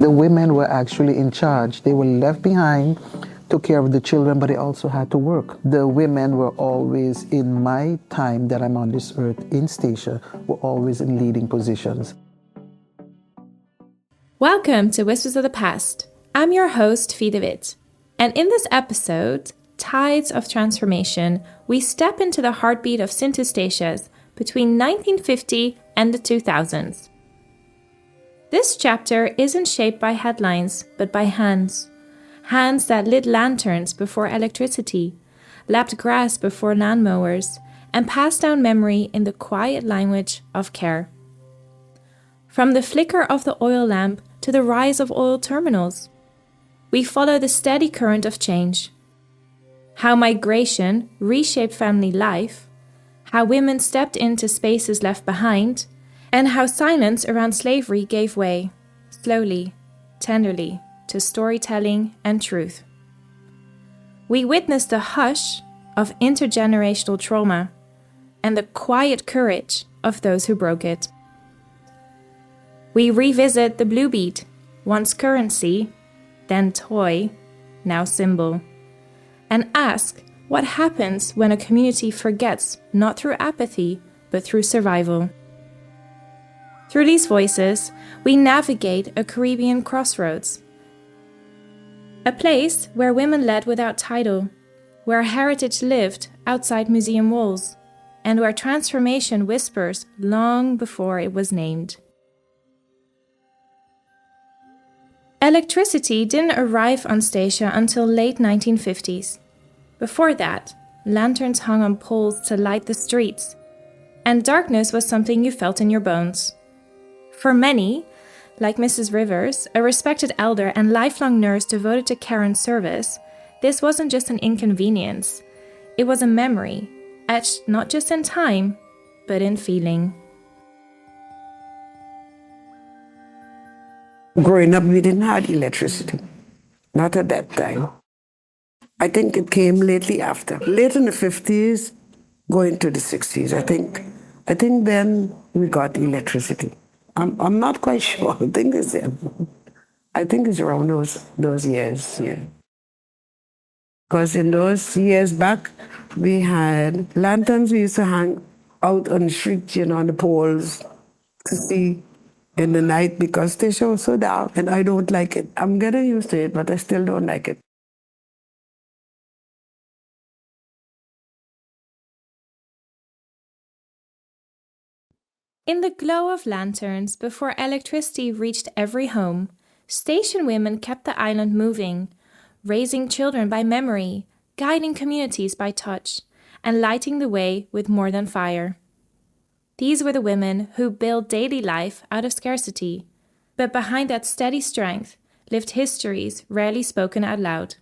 The women were actually in charge. They were left behind, took care of the children, but they also had to work. The women were always, in my time that I'm on this earth in Statia, were always in leading positions. Welcome to Whispers of the Past. I'm your host, Fie de Wit. And in this episode, Tides of Transformation, we step into the heartbeat of Sint Eustatius between 1950 and the 2000s. This chapter isn't shaped by headlines, but by hands. Hands that lit lanterns before electricity, lapped grass before lawnmowers, and passed down memory in the quiet language of care. From the flicker of the oil lamp to the rise of oil terminals, we follow the steady current of change. How migration reshaped family life, how women stepped into spaces left behind, and how silence around slavery gave way, slowly, tenderly, to storytelling and truth. We witnessed the hush of intergenerational trauma and the quiet courage of those who broke it. We revisit the blue bead, once currency, then toy, now symbol, and ask what happens when a community forgets not through apathy, but through survival. Through these voices, we navigate a Caribbean crossroads, a place where women led without title, where heritage lived outside museum walls, and where transformation whispers long before it was named. Electricity didn't arrive on Statia until late 1950s. Before that, lanterns hung on poles to light the streets, and darkness was something you felt in your bones. For many, like Mrs. Rivers, a respected elder and lifelong nurse devoted to care and service, this wasn't just an inconvenience. It was a memory, etched not just in time, but in feeling. Growing up, we didn't have electricity. Not at that time. I think it came lately after. Late in the 50s, going to the 60s. I think then we got electricity. I'm not quite sure. I think it's around those years, yeah. Because in those years back, we had lanterns we used to hang out on the street, on the poles to see in the night because the show was so dark and I don't like it. I'm getting used to it, but I still don't like it. In the glow of lanterns, before electricity reached every home, station women kept the island moving, raising children by memory, guiding communities by touch, and lighting the way with more than fire. These were the women who built daily life out of scarcity, but behind that steady strength lived histories rarely spoken out loud.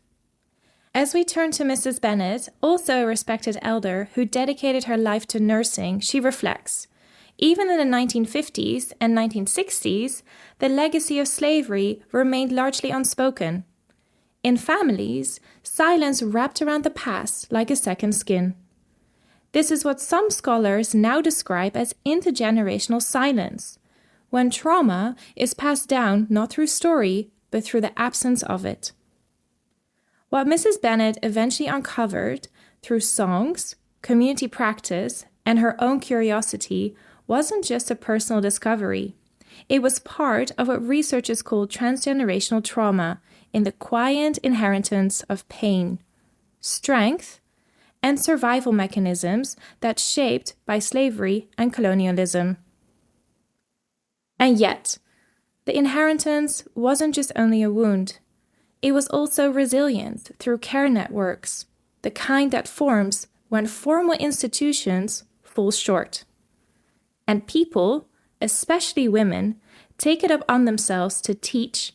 As we turn to Mrs. Bennett, also a respected elder who dedicated her life to nursing, she reflects, even in the 1950s and 1960s, the legacy of slavery remained largely unspoken. In families, silence wrapped around the past like a second skin. This is what some scholars now describe as intergenerational silence, when trauma is passed down not through story, but through the absence of it. What Mrs. Bennett eventually uncovered through songs, community practice, and her own curiosity wasn't just a personal discovery. It was part of what researchers call transgenerational trauma in the quiet inheritance of pain, strength, and survival mechanisms that's shaped by slavery and colonialism. And yet, the inheritance wasn't just only a wound. It was also resilience through care networks, the kind that forms when formal institutions fall short. And people, especially women, take it up on themselves to teach,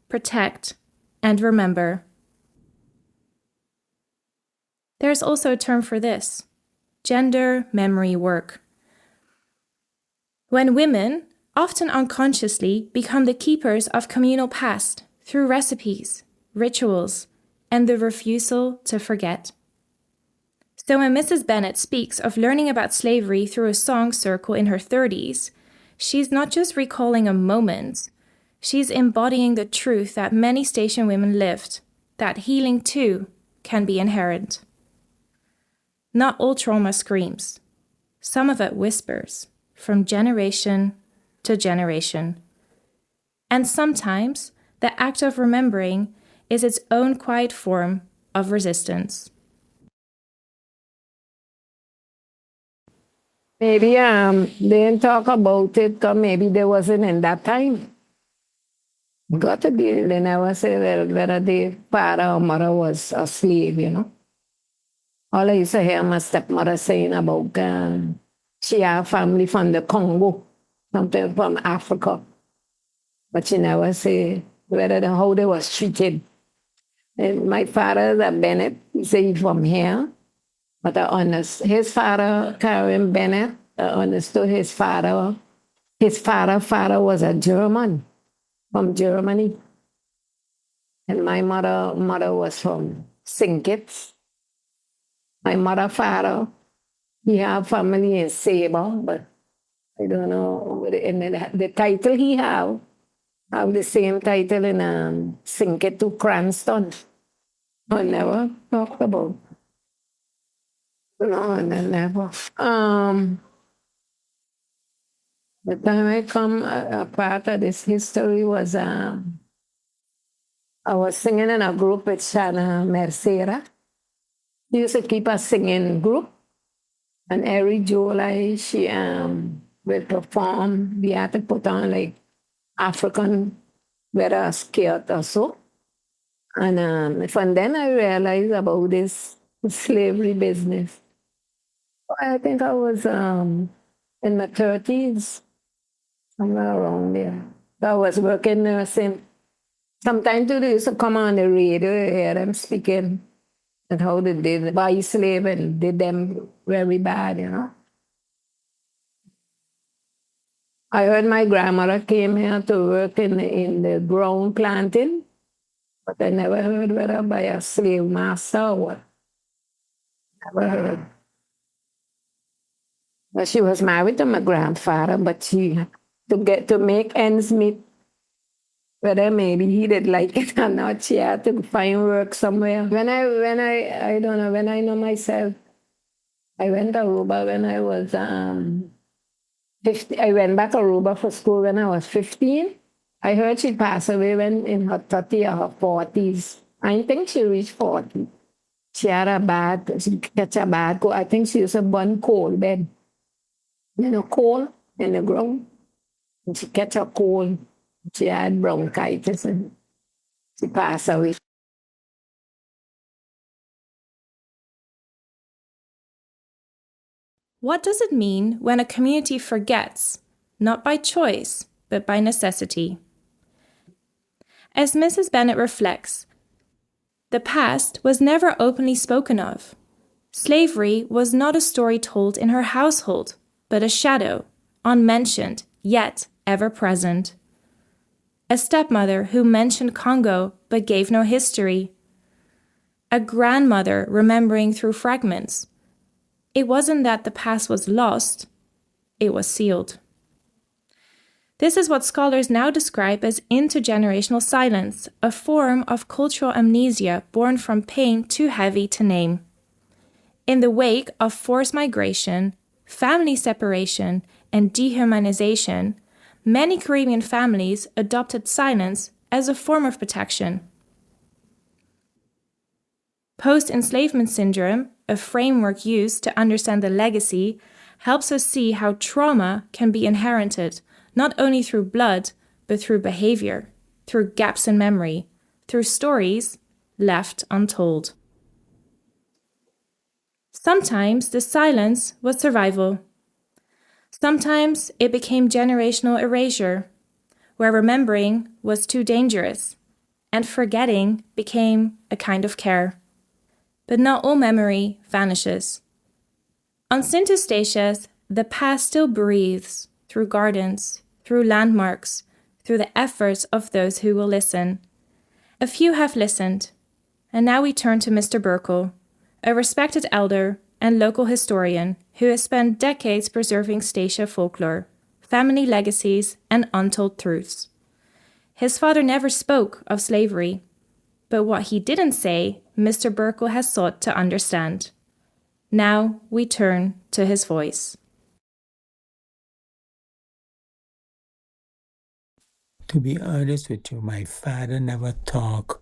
protect, and remember. There's also a term for this: gender memory work. When women, often unconsciously, become the keepers of communal past through recipes, rituals, and the refusal to forget. So when Mrs. Bennett speaks of learning about slavery through a song circle in her 30s, she's not just recalling a moment, She's embodying the truth that many station women lived, that healing too can be inherent. Not all trauma screams. Some of it whispers from generation to generation. And sometimes the act of remembering is its own quiet form of resistance. Maybe they didn't talk about it, or maybe there wasn't in that time. Got to be, they never say whether the father or mother was a slave, you know. All I used to hear my stepmother saying about she had family from the Congo, something from Africa. But she never say how they was treated. And my father is a Bennett, he said he's from here. But I understood his father, Karen Bennett, I understood his father. His father was a German, from Germany. And my mother was from Sinkits. My father, he had family in Sabre, but I don't know. And the title he have the same title in Sinkit to Cranston. I never talked about. No, never. The time I come, a part of this history was I was singing in a group with Shana Mercera. She used to keep a singing group, and every July she will perform. We had to put on like African, whether a skirt or so. And from then I realized about this slavery business. I think I was in my 30s, somewhere around there. So I was working nursing. Sometimes they used to come on the radio, hear them speaking and how they did buy slave and did them very bad, you know. I heard my grandmother came here to work in the ground planting, but I never heard whether by a slave master or what. Never heard. Well, she was married to my grandfather, but she to make ends meet, whether maybe he did like it or not, she had to find work somewhere. When I don't know, when I know myself, I went to Aruba when I was 50. I went back to Aruba for school when I was 15. I heard she passed away when in her 30s or her 40s. I think she reached 40. She had she catch a bad cold. I think she used to burn coal bed. You know, coal in the ground. And she catch a cold. She had bronchitis and she passed away. What does it mean when a community forgets, not by choice, but by necessity? As Mrs. Bennett reflects, the past was never openly spoken of. Slavery was not a story told in her household, but a shadow, unmentioned, yet ever present. A stepmother who mentioned Congo but gave no history. A grandmother remembering through fragments. It wasn't that the past was lost, it was sealed. This is what scholars now describe as intergenerational silence, a form of cultural amnesia born from pain too heavy to name. In the wake of forced migration, family separation, and dehumanization, many Caribbean families adopted silence as a form of protection. Post-enslavement syndrome, a framework used to understand the legacy, helps us see how trauma can be inherited, not only through blood, but through behavior, through gaps in memory, through stories left untold. Sometimes the silence was survival. Sometimes it became generational erasure, where remembering was too dangerous, and forgetting became a kind of care. But not all memory vanishes. On St. Eustatius, the past still breathes through gardens, through landmarks, through the efforts of those who will listen. A few have listened, and now we turn to Mr. Berkel, a respected elder and local historian who has spent decades preserving Statia folklore, family legacies, and untold truths. His father never spoke of slavery, but what he didn't say, Mr. Berkel has sought to understand. Now we turn to his voice. To be honest with you, my father never talked.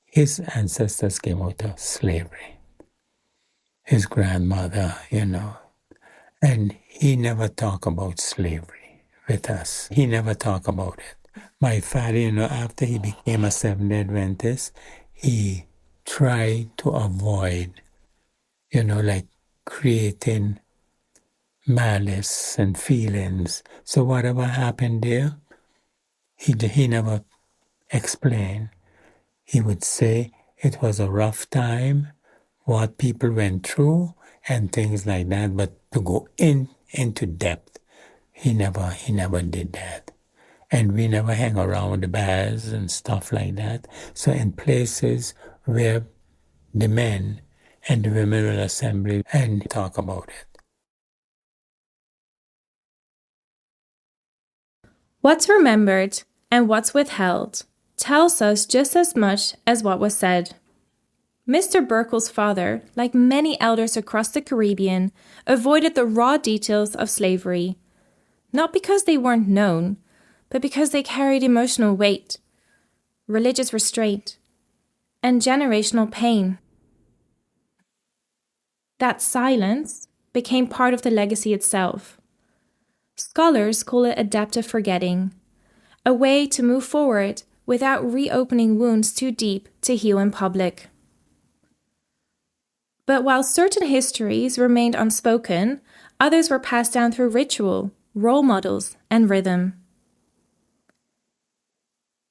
His ancestors came out of slavery. His grandmother, and he never talked about slavery with us. He never talked about it. My father, after he became a Seventh-day Adventist, he tried to avoid, like creating malice and feelings. So whatever happened there, he never explained. He would say it was a rough time, what people went through, and things like that. But to go into depth, he never did that. And we never hang around the bars and stuff like that. So in places where the men and the women will assemble and talk about it. What's remembered and what's withheld tells us just as much as what was said. Mr. Berkel's father, like many elders across the Caribbean, avoided the raw details of slavery, not because they weren't known, but because they carried emotional weight, religious restraint, and generational pain. That silence became part of the legacy itself. Scholars call it adaptive forgetting, a way to move forward without reopening wounds too deep to heal in public. But while certain histories remained unspoken, others were passed down through ritual, role models, and rhythm.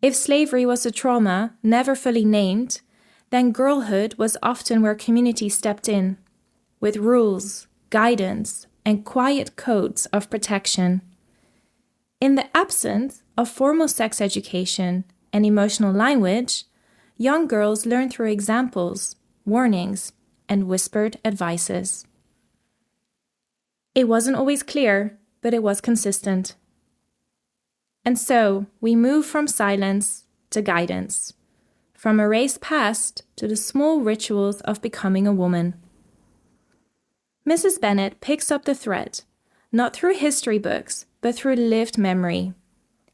If slavery was a trauma never fully named, then girlhood was often where communities stepped in, with rules, guidance, and quiet codes of protection. In the absence of formal sex education and emotional language, young girls learn through examples, warnings, and whispered advices. It wasn't always clear, but it was consistent. And so we move from silence to guidance, from erased past to the small rituals of becoming a woman. Mrs. Bennett picks up the thread, not through history books, but through lived memory.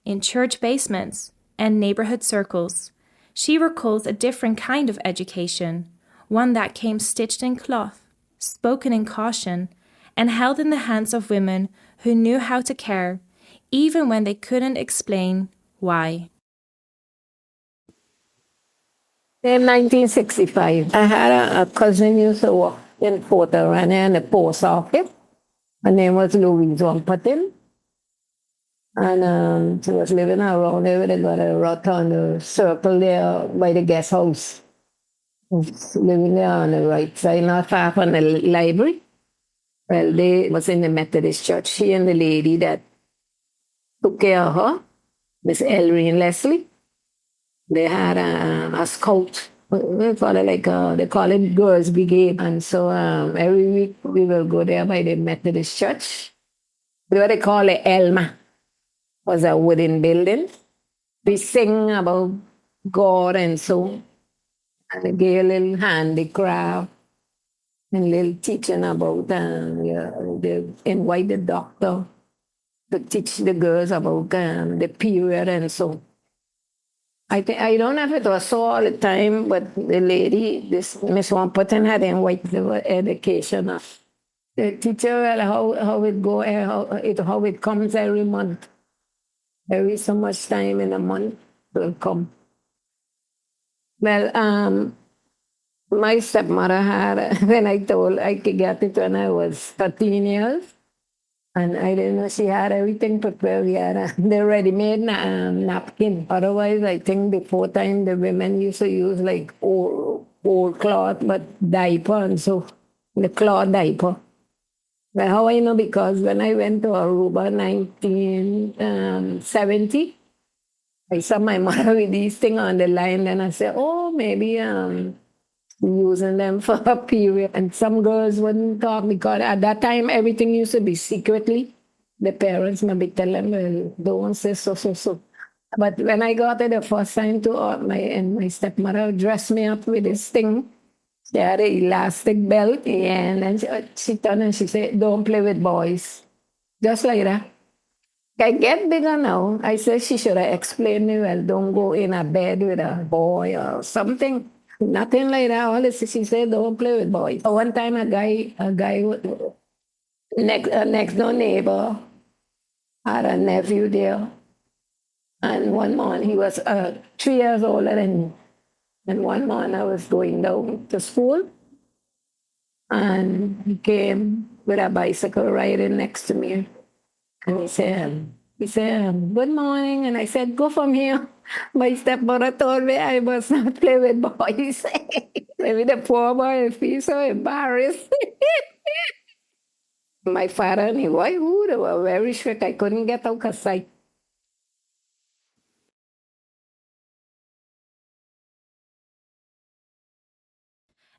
In church basements and neighborhood circles, she recalls a different kind of education, one that came stitched in cloth, spoken in caution, and held in the hands of women who knew how to care, even when they couldn't explain why. In 1965, I had a cousin used to work in Fort Arana in the post office. Her name was Louise Wampatin. And she was living around there. They got a rotund circle there by the guest house. Living there on the right side, not far from the library. Well, they was in the Methodist church. She and the lady that took care of her, Miss Elrene Leslie, they had a scout. They call it they call it Girls Brigade. And so every week we will go there by the Methodist church. What they call it Elma was a wooden building. We sing about God and so, and they gave a little handicraft and little teaching about, they invite the doctor to teach the girls about the period and so. I don't know if it was so all the time, but the lady, this Miss Wampatin, had invited the education of the teacher, how it go, how it comes every month. Every so much time in a month will come. Well, my stepmother had, when I told I could get it when I was 13 years, and I didn't know she had everything prepared. We had the ready-made napkin. Otherwise, I think before time, the women used to use like old cloth, but diaper, and so the cloth diaper. Well, how I know? Because when I went to Aruba 1970, I saw my mother with these things on the line, and I said, oh, maybe using them for a period. And some girls wouldn't talk because at that time, everything used to be secretly. The parents maybe tell them, well, don't say so. But when I got it the first time my stepmother dressed me up with this thing. She had an elastic belt, and then she turned and she said, "Don't play with boys." Just like that. I get bigger now. I said she should have explained me, well, don't go in a bed with a boy or something. Nothing like that. All this, she said, don't play with boys. One time a guy, next door neighbor had a nephew there. And one morning, he was 3 years older than me. And one morning I was going down to school, and he came with a bicycle riding next to me. And he said, "Good morning." And I said, "Go from here." My stepmother told me I must not play with boys. Maybe the poor boy feels so embarrassed. My father and his wife, they were very strict. I couldn't get out of sight.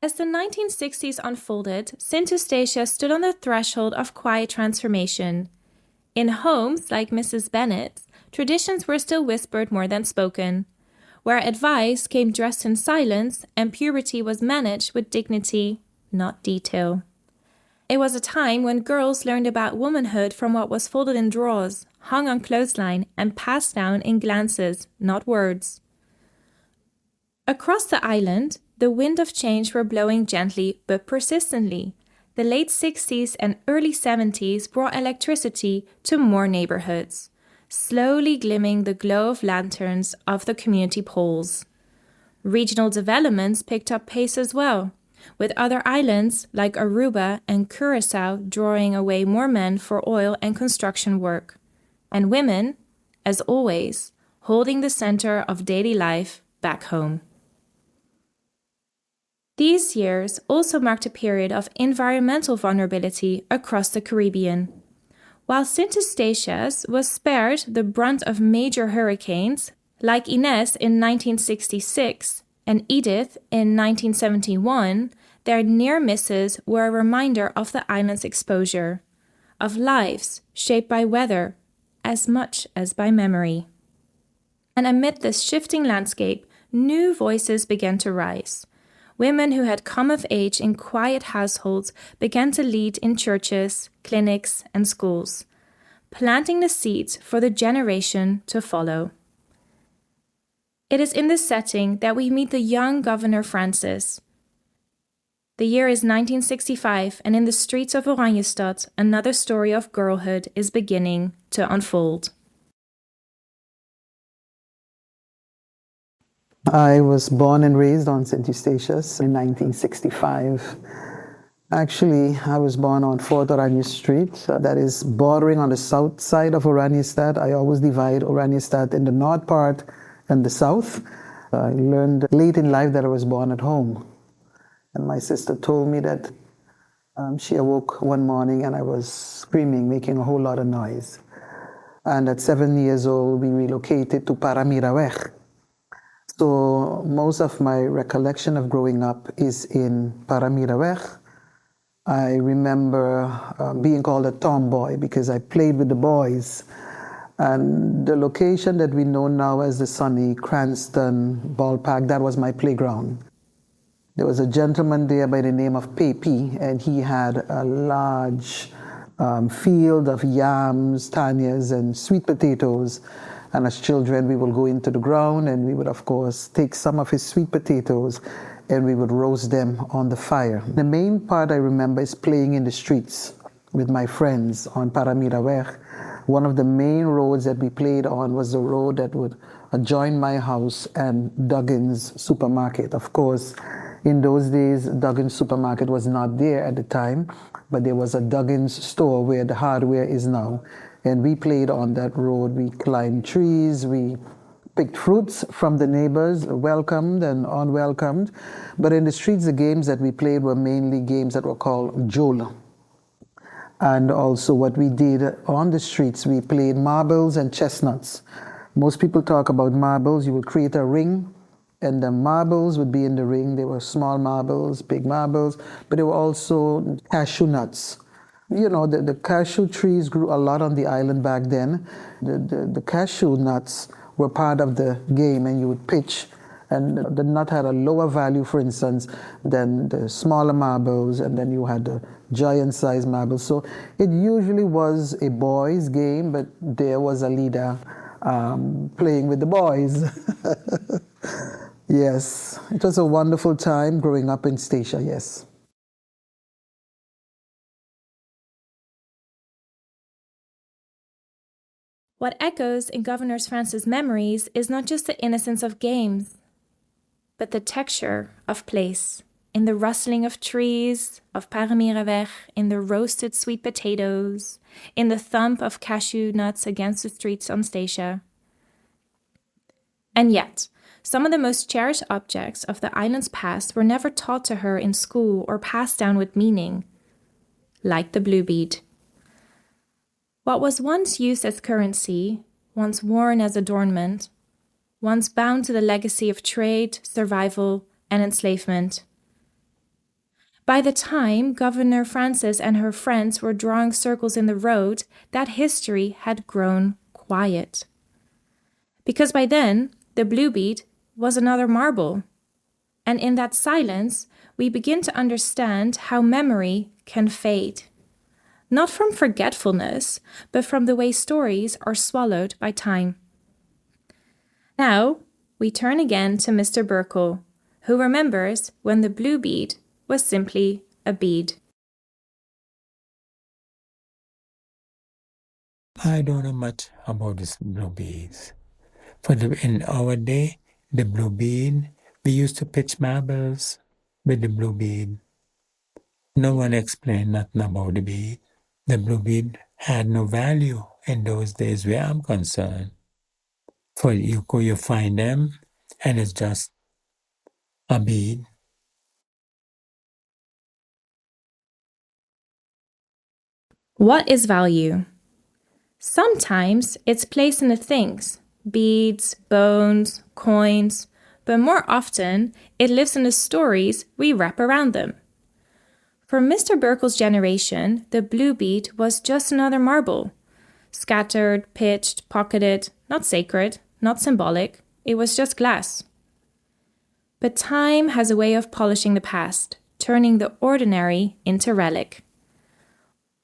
As the 1960s unfolded, St. Eustatius stood on the threshold of quiet transformation. In homes like Mrs. Bennett's, traditions were still whispered more than spoken, where advice came dressed in silence and puberty was managed with dignity, not detail. It was a time when girls learned about womanhood from what was folded in drawers, hung on clothesline, and passed down in glances, not words. Across the island, the wind of change were blowing gently but persistently. The late 60s and early 70s brought electricity to more neighborhoods, slowly glimmering the glow of lanterns of the community poles. Regional developments picked up pace as well, with other islands like Aruba and Curacao drawing away more men for oil and construction work, and women, as always, holding the center of daily life back home. These years also marked a period of environmental vulnerability across the Caribbean. While St. Eustatius was spared the brunt of major hurricanes, like Inez in 1966 and Edith in 1971, their near misses were a reminder of the island's exposure, of lives shaped by weather as much as by memory. And amid this shifting landscape, new voices began to rise. Women who had come of age in quiet households began to lead in churches, clinics, and schools, planting the seeds for the generation to follow. It is in this setting that we meet the young Governor Francis. The year is 1965, and in the streets of Oranjestad, another story of girlhood is beginning to unfold. I was born and raised on St. Eustatius in 1965. Actually, I was born on 4th Oranje Street, that is bordering on the south side of Oranjestad. I always divide Oranjestad in the north part and the south. I learned late in life that I was born at home. And my sister told me that she awoke one morning and I was screaming, making a whole lot of noise. And at 7 years old, we relocated to Paramiraweg. So most of my recollection of growing up is in Paramiraweg. I remember being called a tomboy because I played with the boys. And the location that we know now as the Sunny Cranston Ballpark, that was my playground. There was a gentleman there by the name of Pepe, and he had a large field of yams, tanyas, and sweet potatoes. And as children, we would go into the ground and we would, of course, take some of his sweet potatoes and we would roast them on the fire. The main part I remember is playing in the streets with my friends on Paramiraweg. One of the main roads that we played on was the road that would adjoin my house and Duggan's supermarket. Of course, in those days, Duggan's supermarket was not there at the time, but there was a Duggan's store where the hardware is now. And we played on that road. We climbed trees, we picked fruits from the neighbors, welcomed and unwelcomed. But in the streets, the games that we played were mainly games that were called Jol. And also what we did on the streets, we played marbles and chestnuts. Most people talk about marbles. You would create a ring, and the marbles would be in the ring. There were small marbles, big marbles, but there were also cashew nuts. You know, the cashew trees grew a lot on the island back then. The cashew nuts were part of the game, and you would pitch. And the nut had a lower value, for instance, than the smaller marbles, and then you had the giant-sized marbles. So it usually was a boys' game, but there was Alida playing with the boys. Yes, it was a wonderful time growing up in Statia, yes. What echoes in Governor Francis' memories is not just the innocence of games, but the texture of place, in the rustling of trees, of Paramiraweg, in the roasted sweet potatoes, in the thump of cashew nuts against the streets on Statia. And yet, some of the most cherished objects of the island's past were never taught to her in school or passed down with meaning, like the blue bead. What was once used as currency, once worn as adornment, once bound to the legacy of trade, survival, and enslavement. By the time Governor Francis and her friends were drawing circles in the road, that history had grown quiet. Because by then, the blue bead was another marble. And in that silence, we begin to understand how memory can fade. Not from forgetfulness, but from the way stories are swallowed by time. Now, we turn again to Mr. Berkel, who remembers when the blue bead was simply a bead. I don't know much about these blue beads. In our day, the blue bead, we used to pitch marbles with the blue bead. No one explained nothing about the bead. The blue bead had no value in those days where I'm concerned. For you find them, and it's just a bead. What is value? Sometimes it's placed in the things, beads, bones, coins, but more often it lives in the stories we wrap around them. For Mr. Berkel's generation, the blue bead was just another marble. Scattered, pitched, pocketed, not sacred, not symbolic, it was just glass. But time has a way of polishing the past, turning the ordinary into relic.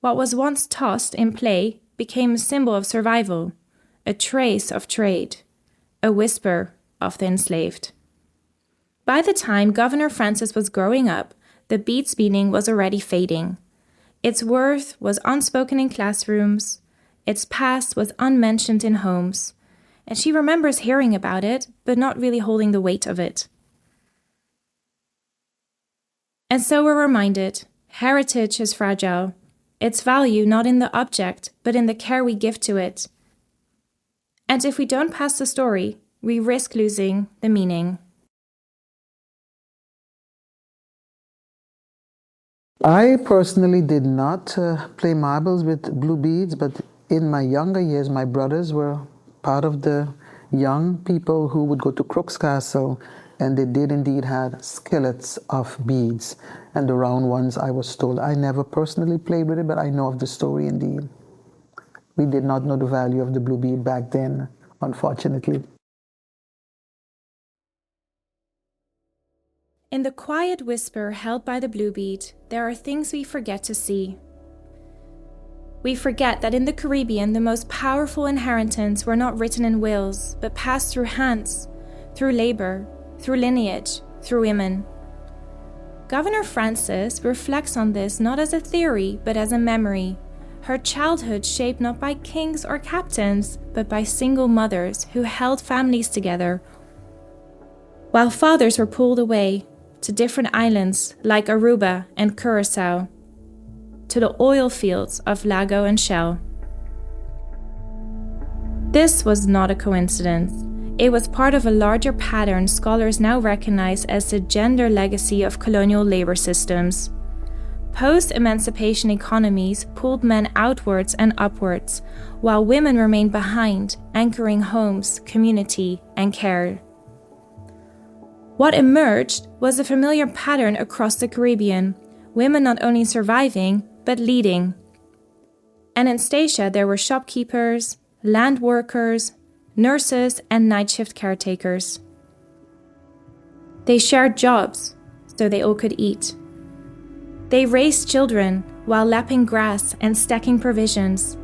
What was once tossed in play became a symbol of survival, a trace of trade, a whisper of the enslaved. By the time Governor Francis was growing up, the bead's meaning was already fading. Its worth was unspoken in classrooms, its past was unmentioned in homes, and she remembers hearing about it, but not really holding the weight of it. And so we're reminded, heritage is fragile, its value not in the object, but in the care we give to it. And if we don't pass the story, we risk losing the meaning. I personally did not play marbles with blue beads, but in my younger years, my brothers were part of the young people who would go to Crook's Castle, and they did indeed have skillets of beads, and the round ones, I was told. I never personally played with it, but I know of the story indeed. We did not know the value of the blue bead back then, unfortunately. In the quiet whisper held by the blue bead, there are things we forget to see. We forget that in the Caribbean, the most powerful inheritance were not written in wills, but passed through hands, through labor, through lineage, through women. Governor Francis reflects on this not as a theory, but as a memory. Her childhood shaped not by kings or captains, but by single mothers who held families together, while fathers were pulled away to different islands like Aruba and Curaçao, to the oil fields of Lago and Shell. This was not a coincidence. It was part of a larger pattern scholars now recognize as the gender legacy of colonial labor systems. Post-emancipation economies pulled men outwards and upwards, while women remained behind, anchoring homes, community, and care. What emerged was a familiar pattern across the Caribbean, women not only surviving, but leading. And in Statia there were shopkeepers, land workers, nurses, and night shift caretakers. They shared jobs so they all could eat. They raised children while lapping grass and stacking provisions.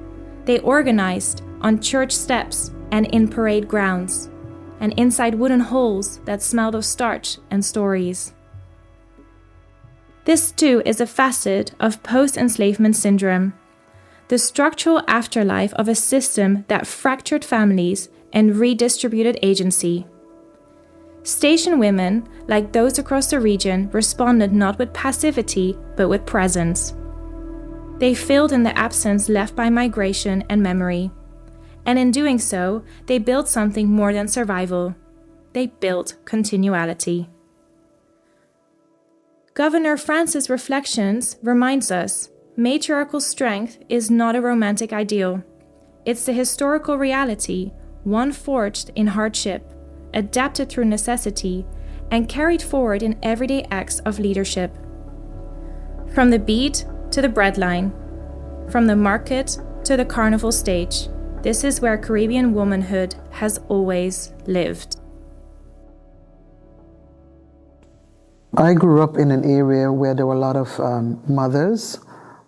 They organized on church steps and in parade grounds, and inside wooden holes that smelled of starch and stories. This too is a facet of post-enslavement syndrome, the structural afterlife of a system that fractured families and redistributed agency. Station women, like those across the region, responded not with passivity, but with presence. They filled in the absence left by migration and memory. And in doing so, they built something more than survival. They built continuality. Governor Francis' reflections reminds us, matriarchal strength is not a romantic ideal. It's the historical reality, one forged in hardship, adapted through necessity, and carried forward in everyday acts of leadership. From the beat to the breadline, from the market to the carnival stage, this is where Caribbean womanhood has always lived. I grew up in an area where there were a lot of mothers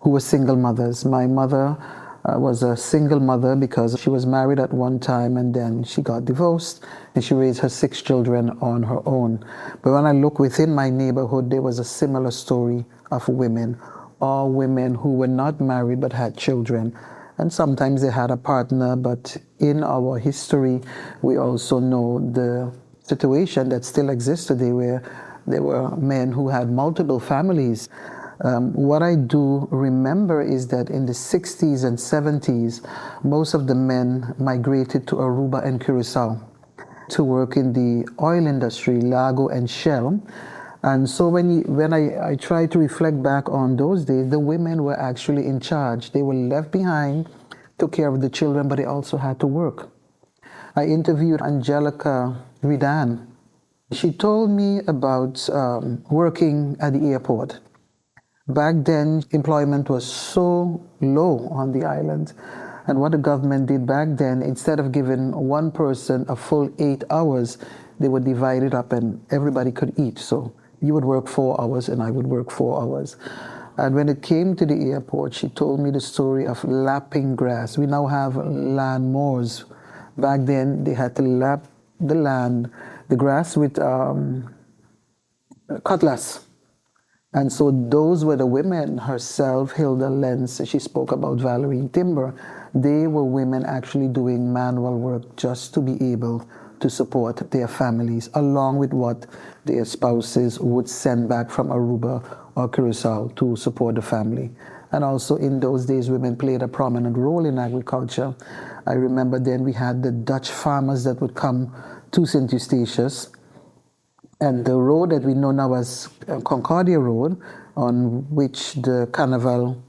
who were single mothers. My mother was a single mother because she was married at one time and then she got divorced and she raised her 6 children on her own. But when I look within my neighborhood, there was a similar story of women, all women who were not married but had children. And sometimes they had a partner, but in our history, we also know the situation that still exists today where there were men who had multiple families. What I do remember is that in the 60s and 70s, most of the men migrated to Aruba and Curacao to work in the oil industry, Lago and Shell. And so when I try to reflect back on those days, the women were actually in charge. They were left behind, took care of the children, but they also had to work. I interviewed Angelica Ridan. She told me about working at the airport. Back then, employment was so low on the island. And what the government did back then, instead of giving one person a full 8 hours, they would divide it up and everybody could eat. So you would work 4 hours and I would work 4 hours. And when it came to the airport, she told me the story of lapping grass. We now have land moors. Back then, they had to lap the grass with cutlass. And so those were the women herself, Hilda Lenz, she spoke about Valerie Timber. They were women actually doing manual work just to be able to support their families, along with what their spouses would send back from Aruba or Curacao to support the family. And also in those days, women played a prominent role in agriculture. I remember then we had the Dutch farmers that would come to St. Eustatius. And the road that we know now as Concordia Road, on which the Carnival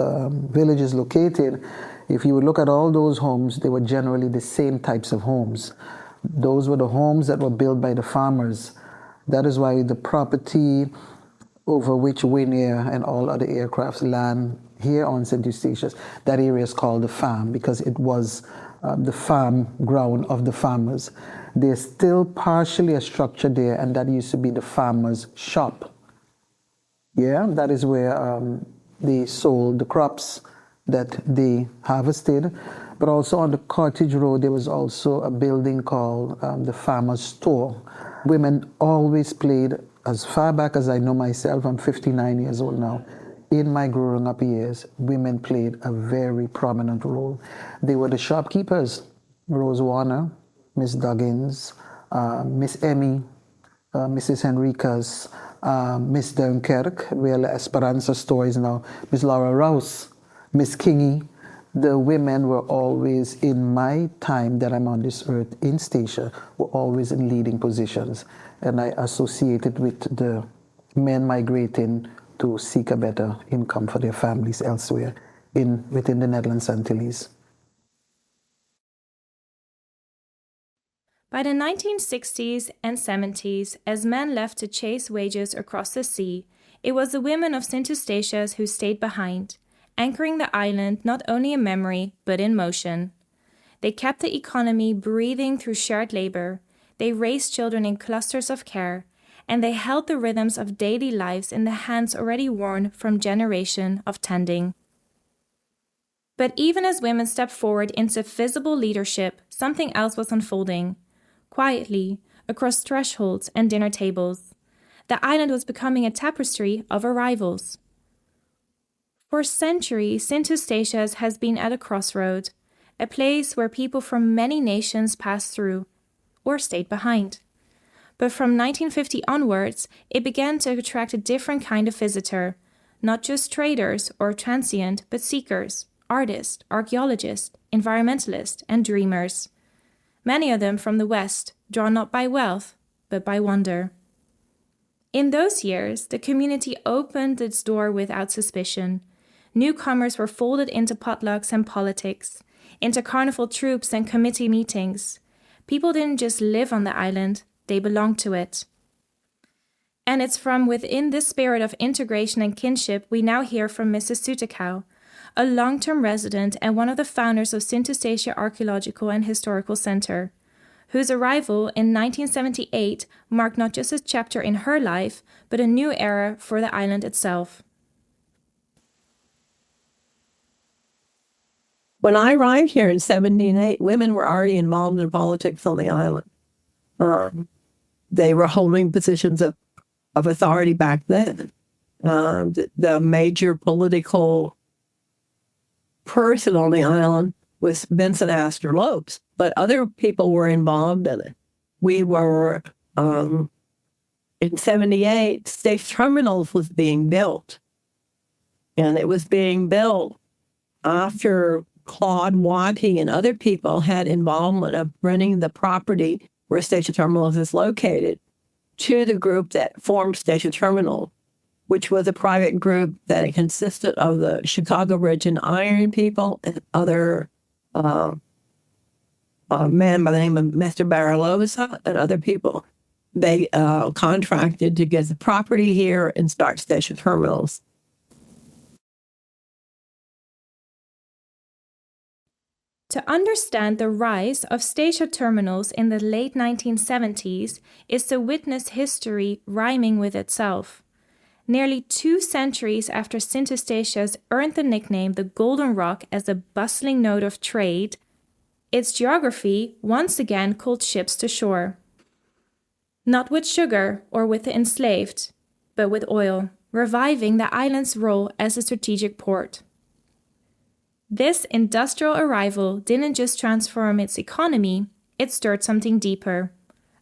village is located, if you would look at all those homes, they were generally the same types of homes. Those were the homes that were built by the farmers. That is why the property over which Wing Air and all other aircrafts land here on St. Eustatius, that area is called the farm because it was the farm ground of the farmers. There's still partially a structure there, and that used to be the farmer's shop. Yeah, that is where they sold the crops that they harvested. But also on the Cottage Road, there was also a building called the Farmer's Store. Women always played, as far back as I know myself, I'm 59 years old now, in my growing up years, women played a very prominent role. They were the shopkeepers, Rose Warner, Miss Duggins, Miss Emmy, Mrs. Henricas, Miss Dunkirk, where La Esperanza store is now, Miss Laura Rouse, Miss Kingy. The women were always, in my time that I'm on this earth in Statia, were always in leading positions. And I associate it with the men migrating to seek a better income for their families elsewhere within the Netherlands Antilles. By the 1960s and 70s, as men left to chase wages across the sea, it was the women of St. Eustatius who stayed behind, anchoring the island not only in memory, but in motion. They kept the economy breathing through shared labor. They raised children in clusters of care, and they held the rhythms of daily lives in the hands already worn from generation of tending. But even as women stepped forward into visible leadership, something else was unfolding. Quietly, across thresholds and dinner tables, the island was becoming a tapestry of arrivals. For centuries, Eustatius has been at a crossroad, a place where people from many nations passed through or stayed behind. But from 1950 onwards, it began to attract a different kind of visitor, not just traders or transient, but seekers, artists, archaeologists, environmentalists, and dreamers. Many of them from the West, drawn not by wealth, but by wonder. In those years, the community opened its door without suspicion. Newcomers were folded into potlucks and politics, into carnival troops and committee meetings. People didn't just live on the island, they belonged to it. And it's from within this spirit of integration and kinship we now hear from Mrs. Soutekouw, a long-term resident and one of the founders of Statia Archaeological and Historical Center, whose arrival in 1978 marked not just a chapter in her life, but a new era for the island itself. When I arrived here in 1978, women were already involved in politics on the island. They were holding positions of authority back then. The major political person on the island was Vincent Astor Lopes, but other people were involved in it. We were, in 1978, Statia Terminals was being built. And it was being built after Claude Watty and other people had involvement of renting the property where Statia Terminals is located to the group that formed Statia Terminal, which was a private group that consisted of the Chicago Bridge and Iron people and other a man by the name of Mr. Berkel and other people. They contracted to get the property here and start Statia Terminals. To understand the rise of Statia Terminals in the late 1970s is to witness history rhyming with itself. Nearly 2 centuries after St. Eustatius earned the nickname the Golden Rock as a bustling node of trade, its geography once again called ships to shore. Not with sugar or with the enslaved, but with oil, reviving the island's role as a strategic port. This industrial arrival didn't just transform its economy, it stirred something deeper,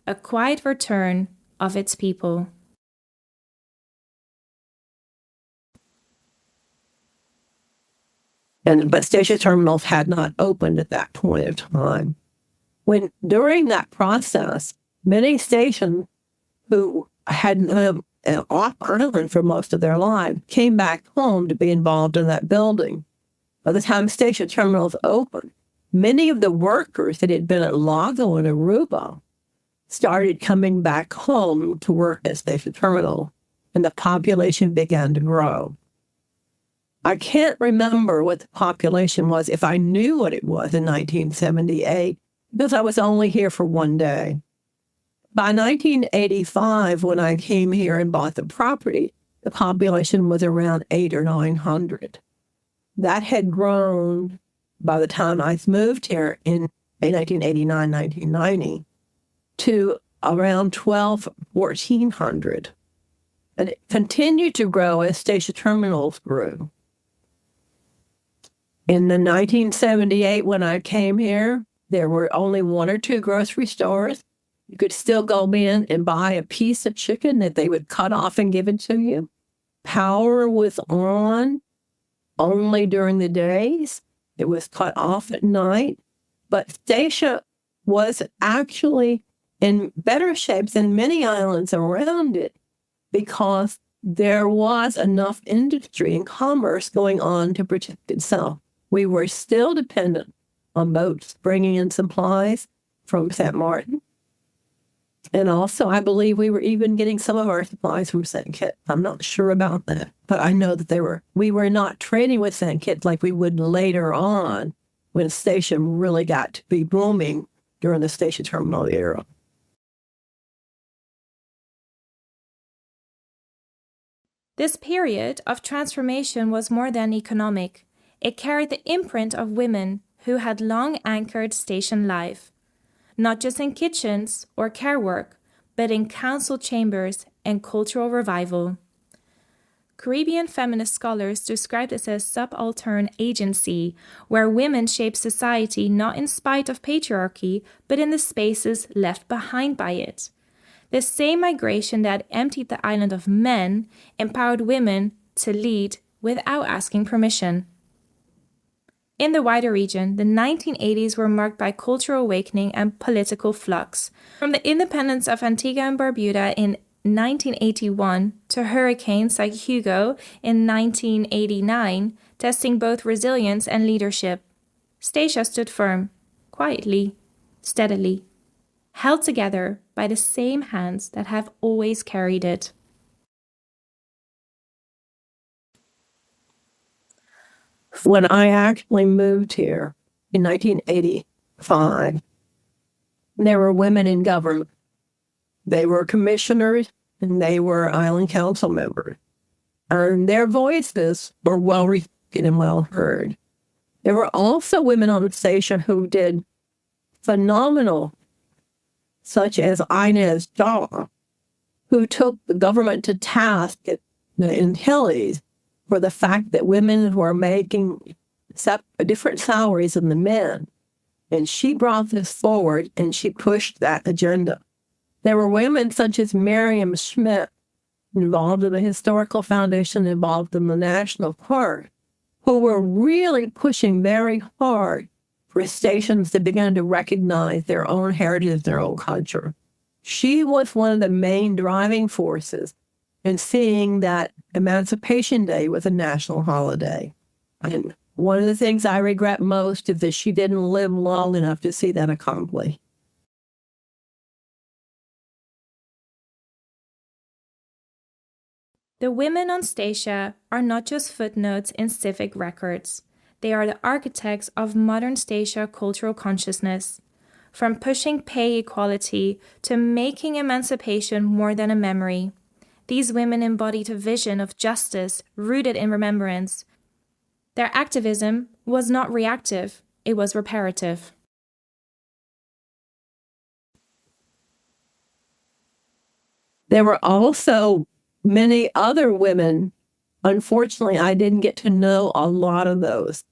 a quiet return of its people. But Statia Terminals had not opened at that point of time. During that process, many stations who had lived off island for most of their lives came back home to be involved in that building. By the time Statia Terminals opened, many of the workers that had been at Lago and Aruba started coming back home to work at Statia Terminal, and the population began to grow. I can't remember what the population was if I knew what it was in 1978, because I was only here for one day. By 1985, when I came here and bought the property, the population was around 800 or 900. That had grown by the time I moved here in 1989, 1990 to around 1,400. And it continued to grow as Statia Terminals grew. In the 1978, when I came here, there were only 1 or 2 grocery stores. You could still go in and buy a piece of chicken that they would cut off and give it to you. Power was on only during the days. It was cut off at night. But Statia was actually in better shape than many islands around it because there was enough industry and commerce going on to protect itself. We were still dependent on boats bringing in supplies from St. Martin. And also, I believe we were even getting some of our supplies from St. Kitts. I'm not sure about that, but I know that we were not trading with St. Kitts like we would later on when Statia really got to be booming during the Statia Terminal era. This period of transformation was more than economic. It carried the imprint of women who had long anchored station life, not just in kitchens or care work, but in council chambers and cultural revival. Caribbean feminist scholars describe this as subaltern agency, where women shape society not in spite of patriarchy, but in the spaces left behind by it. The same migration that emptied the island of men empowered women to lead without asking permission. In the wider region, the 1980s were marked by cultural awakening and political flux. From the independence of Antigua and Barbuda in 1981 to hurricanes like Hugo in 1989, testing both resilience and leadership, Statia stood firm, quietly, steadily, held together by the same hands that have always carried it. When I actually moved here in 1985, there were women in government. They were commissioners and they were island council members. And their voices were well received and well heard. There were also women on the station who did phenomenal, such as Inez Shaw, who took the government to task in Hillies for the fact that women were making different salaries than the men. And she brought this forward and she pushed that agenda. There were women such as Miriam Schmidt, involved in the Historical Foundation, involved in the National Park, who were really pushing very hard for stations to begin to recognize their own heritage, their own culture. She was one of the main driving forces in seeing that Emancipation Day was a national holiday. And one of the things I regret most is that she didn't live long enough to see that accomplished. The women on Statia are not just footnotes in civic records. They are the architects of modern Statia cultural consciousness, from pushing pay equality to making emancipation more than a memory. These women embodied a vision of justice rooted in remembrance. Their activism was not reactive, it was reparative. There were also many other women. Unfortunately, I didn't get to know a lot of those.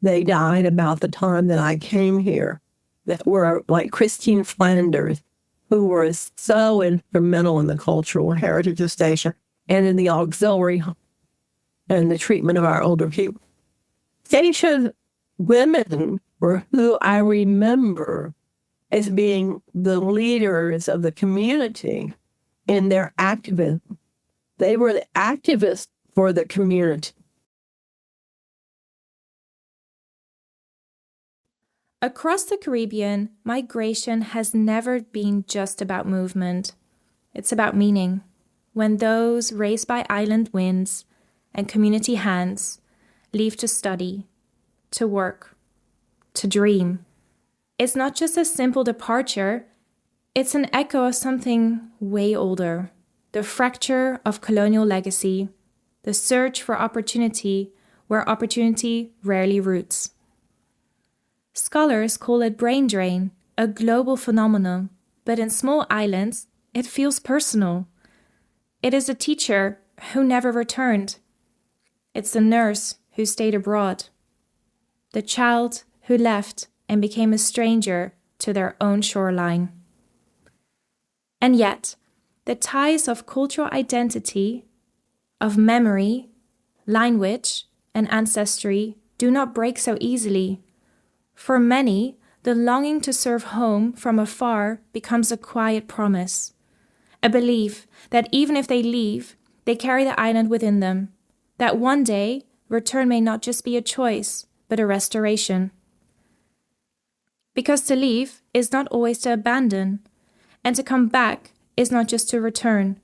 They died about the time that I came here, that were like Christine Flanders, who were so instrumental in the cultural heritage of Statia and in the auxiliary and the treatment of our older people. Statia's women were who I remember as being the leaders of the community in their activism. They were the activists for the community. Across the Caribbean, migration has never been just about movement. It's about meaning. When those raised by island winds and community hands leave to study, to work, to dream, it's not just a simple departure, it's an echo of something way older. The fracture of colonial legacy, the search for opportunity where opportunity rarely roots. Scholars call it brain drain, a global phenomenon, but in small islands, it feels personal. It is a teacher who never returned. It's the nurse who stayed abroad. The child who left and became a stranger to their own shoreline. And yet, the ties of cultural identity, of memory, language, and ancestry do not break so easily. For many, the longing to serve home from afar becomes a quiet promise, a belief that even if they leave, they carry the island within them, that one day return may not just be a choice, but a restoration. Because to leave is not always to abandon, and to come back is not just to return.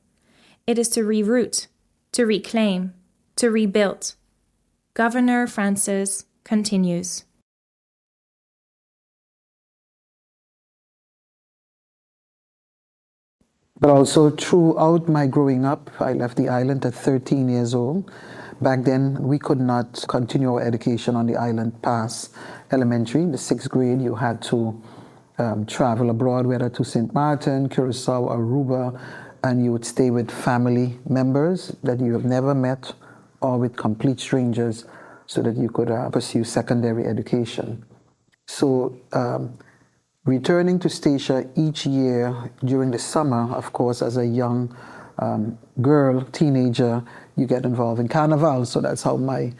It is to reroute, to reclaim, to rebuild. Governor Francis continues. But also throughout my growing up, I left the island at 13 years old. Back then, we could not continue our education on the island past elementary. In the 6th grade, you had to travel abroad, whether to St. Martin, Curacao, Aruba, and you would stay with family members that you have never met or with complete strangers so that you could pursue secondary education. So returning to Statia each year during the summer, of course, as a young girl, teenager, you get involved in Carnival. So that's how my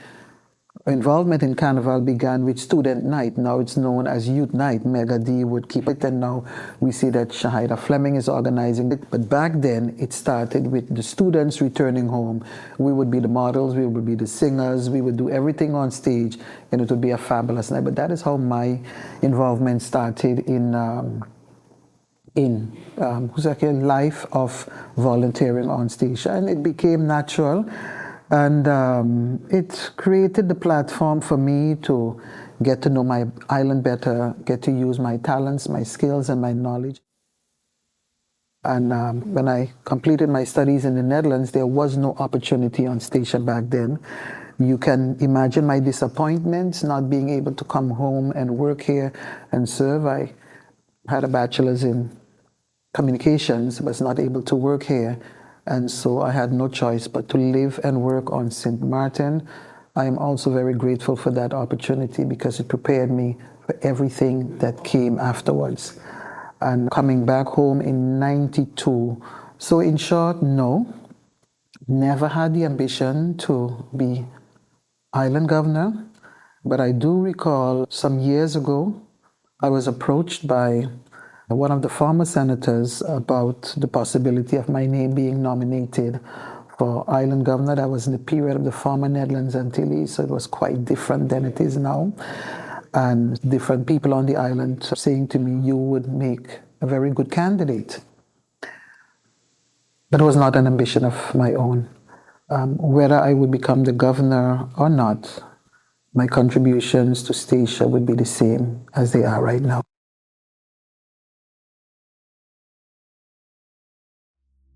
involvement in Carnival began with Student Night. Now it's known as Youth Night. Mega D would keep it, and now we see that Shahida Fleming is organizing it. But back then, it started with the students returning home. We would be the models, we would be the singers, we would do everything on stage, and it would be a fabulous night. But that is how my involvement started in life of volunteering on Statia, and it became natural. And it created the platform for me to get to know my island better, get to use my talents, my skills, and my knowledge. And when I completed my studies in the Netherlands, there was no opportunity on Statia back then. You can imagine my disappointments not being able to come home and work here and serve. I had a bachelor's in communications, was not able to work here. And so I had no choice but to live and work on St. Martin. I am also very grateful for that opportunity because it prepared me for everything that came afterwards. And coming back home in '92. So in short, no, never had the ambition to be island governor. But I do recall some years ago, I was approached by one of the former senators about the possibility of my name being nominated for island governor. That was in the period of the former Netherlands Antilles, so it was quite different than it is now. And different people on the island saying to me, you would make a very good candidate. But it was not an ambition of my own. Whether I would become the governor or not, my contributions to Statia would be the same as they are right now.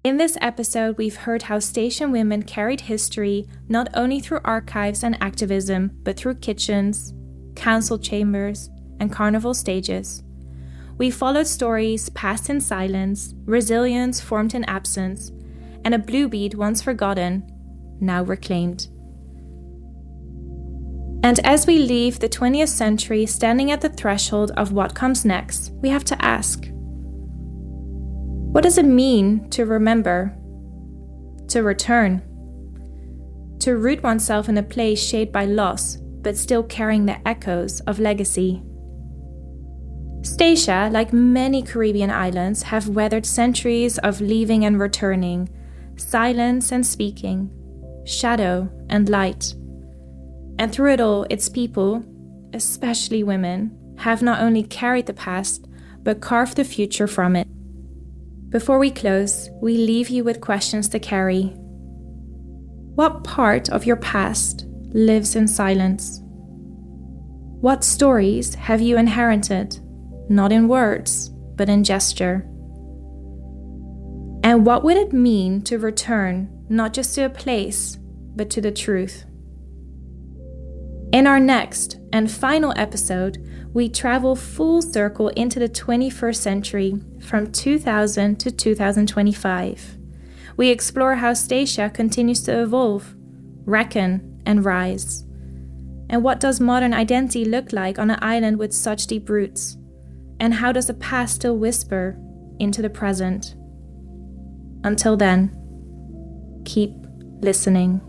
In this episode, we've heard how Statian women carried history not only through archives and activism, but through kitchens, council chambers, and carnival stages. We followed stories passed in silence, resilience formed in absence, and a blue bead once forgotten, now reclaimed. And as we leave the 20th century standing at the threshold of what comes next, we have to ask, what does it mean to remember, to return, to root oneself in a place shaped by loss, but still carrying the echoes of legacy? Statia, like many Caribbean islands, have weathered centuries of leaving and returning, silence and speaking, shadow and light. And through it all, its people, especially women, have not only carried the past, but carved the future from it. Before we close, we leave you with questions to carry. What part of your past lives in silence? What stories have you inherited, not in words, but in gesture? And what would it mean to return, not just to a place, but to the truth? In our next and final episode, we travel full circle into the 21st century from 2000 to 2025. We explore how Statia continues to evolve, reckon, and rise. And what does modern identity look like on an island with such deep roots? And how does the past still whisper into the present? Until then, keep listening.